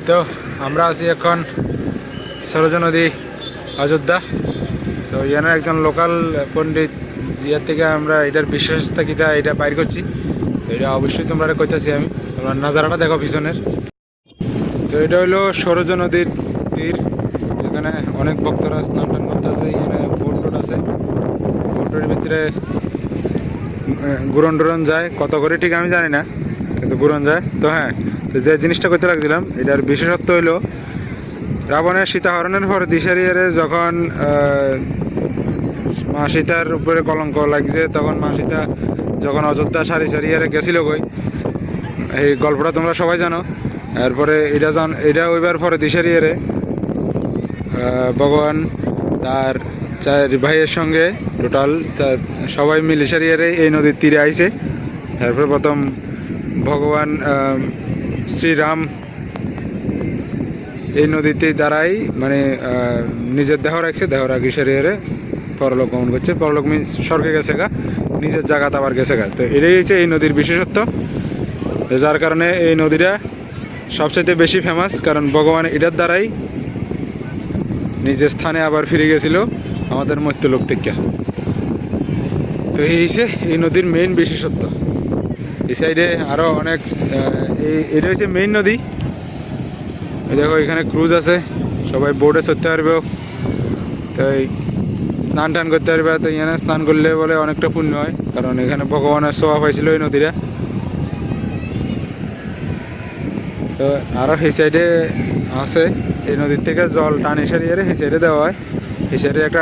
তো আমরা আছি এখন সরোজ নদী অযোধ্যা। তো ইয়ানের একজন লোকাল পণ্ডিত জিয়ার থেকে আমরা এটার বিশেষতা কিটা এটা বাইর করছি। তো এটা অবশ্যই তোমরা কইতাছি আমি, তোমরা নাজারাটা দেখো পিছনের। তো এটা হইলো সরোজ নদীর তীর, যেখানে অনেক ভক্তরা স্নান টান করতে আছে। এখানে বোট টোট আছে, বোটের ভিতরে গুরন টুরন যায়, কত করে ঠিক আমি জানি না, কিন্তু গুরন যায়। তো হ্যাঁ, তো যে জিনিসটা করতে লাগছিলাম, এটার বিশেষত্ব হইলো রাবণের সীতা হরণের পর দিশারিয়ারে যখন মা সীতার উপরে কলঙ্ক লাগছে, তখন মা সীতা যখন অযোধ্যা সারি সারিয়ারে গেছিল কই, এই গল্পটা তোমরা সবাই জানো। এরপরে এটা ওইবার পরে দিশারিয়ারে ভগবান তার চার ভাইয়ের সঙ্গে টোটাল সবাই মিলে সারিয়ারে এই নদীর তীরে আইছে। তারপরে প্রথম ভগবান শ্রীরাম এই নদীতে দাঁড়াই মানে নিজের দেহ রাখছে, দেহ রাখি সারিয়ারে পরলোক গমন করছে। পরলোক মিন্স স্বর্গে গেছে গা, নিজের জায়গাতে আবার গেছে গা। তো এটাই হচ্ছে এই নদীর বিশেষত্ব, যার কারণে এই নদীটা সবচাইতে বেশি ফেমাস, কারণ ভগবান এটার দ্বারাই নিজের স্থানে আবার ফিরে গেছিল আমাদের মর্ত্যলোক থেকে। তো এই হচ্ছে এই নদীর মেইন বিশেষত্ব। এই সাইডে আরও অনেক, এটা হচ্ছে মেইন নদী। দেখো এখানে ক্রুজ আছে, সবাই বোটে চড়তে পারবেও। তো স্নান টান করতে পারবে। তো এখানে স্নান করলে বলে অনেকটা পুণ্য হয়, কারণ এখানে ভগবানের ছোঁয়া পাইছিল এই নদীরা। তো আরও সেই সাইডে আছে, এই নদীর থেকে জল টানি সারিয়ে সেই সাইডে দেওয়া হয়। এই সাইডে একটা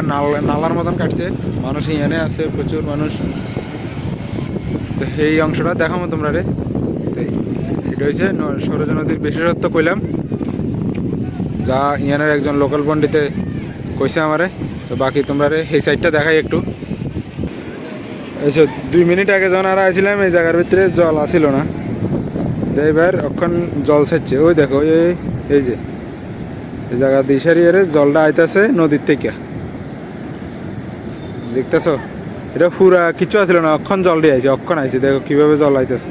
নালার মতন কাটছে, মানুষ এখানে আছে, প্রচুর মানুষ। তো এই অংশটা দেখাবো তোমরা রে। এটা হচ্ছে সরোজ নদীর বিশেষত্ব কইলাম, যা ইয়ানের একজন লোকাল পণ্ডিতে কইছে আমারে। তো বাকি তোমরা রে এই সাইডটা দেখাই একটু। এইসব 2 মিনিট আগে যখন আর আসছিলাম, এই জায়গার ভিতরে জল আসিল না, এবার এখন জল ছাড়ছে। ওই দেখো এই যে এই জায়গা দিশারিয়ারে জলটা আইতেছে নদীর থেকে, দেখতেছ? এটা পুরা কিছু আসছিল না, অক্ষণ জল দিয়ে আইছে, অক্ষণ আইছে। দেখো কিভাবে জল আইতেছে,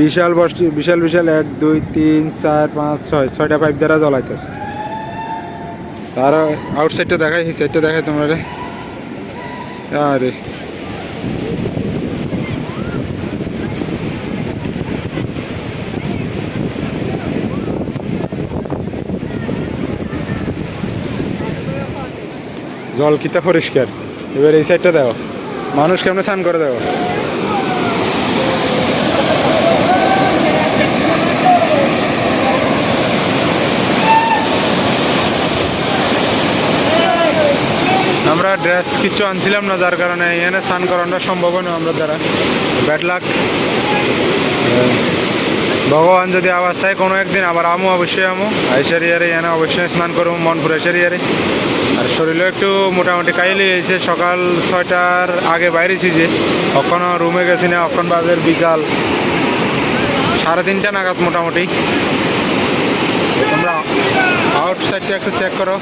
বিশাল বর্ষি, বিশাল বিশাল 1 2 3 4 5 6টা পাইপ দ্বারা জল আইতেছে। তার আউটসাইডটা দেখাই, এই সাইডটা দেখাই তোমরা রে। আরে জল কিতা পরিষ্কার। এবার এই সাইডটা দেখো, মানুষ কেমনে স্নান করে দেখো। আমরা ড্রেস কিচ্ছু আনছিলাম না, যার কারণে এখানে স্নান করানো সম্ভব নয় আমরা দ্বারা। Bad luck. ভগবান যদি আবার চাই কোনো একদিন আবার আমু, অবশ্যই আমু আইসারিয়ারে, এখানে অবশ্যই স্নান করবো মনপুর আইসারিয়ারে। আর শরীরও একটু মোটামুটি কাইলে এসে সকাল 6টার আগে বাইরেছি, যে কখনো রুমে গেছি না। অখন বাজের বিকাল 3:30 নাগাদ মোটামুটি। তোমরা আউটসাইডটা একটু চেক করো।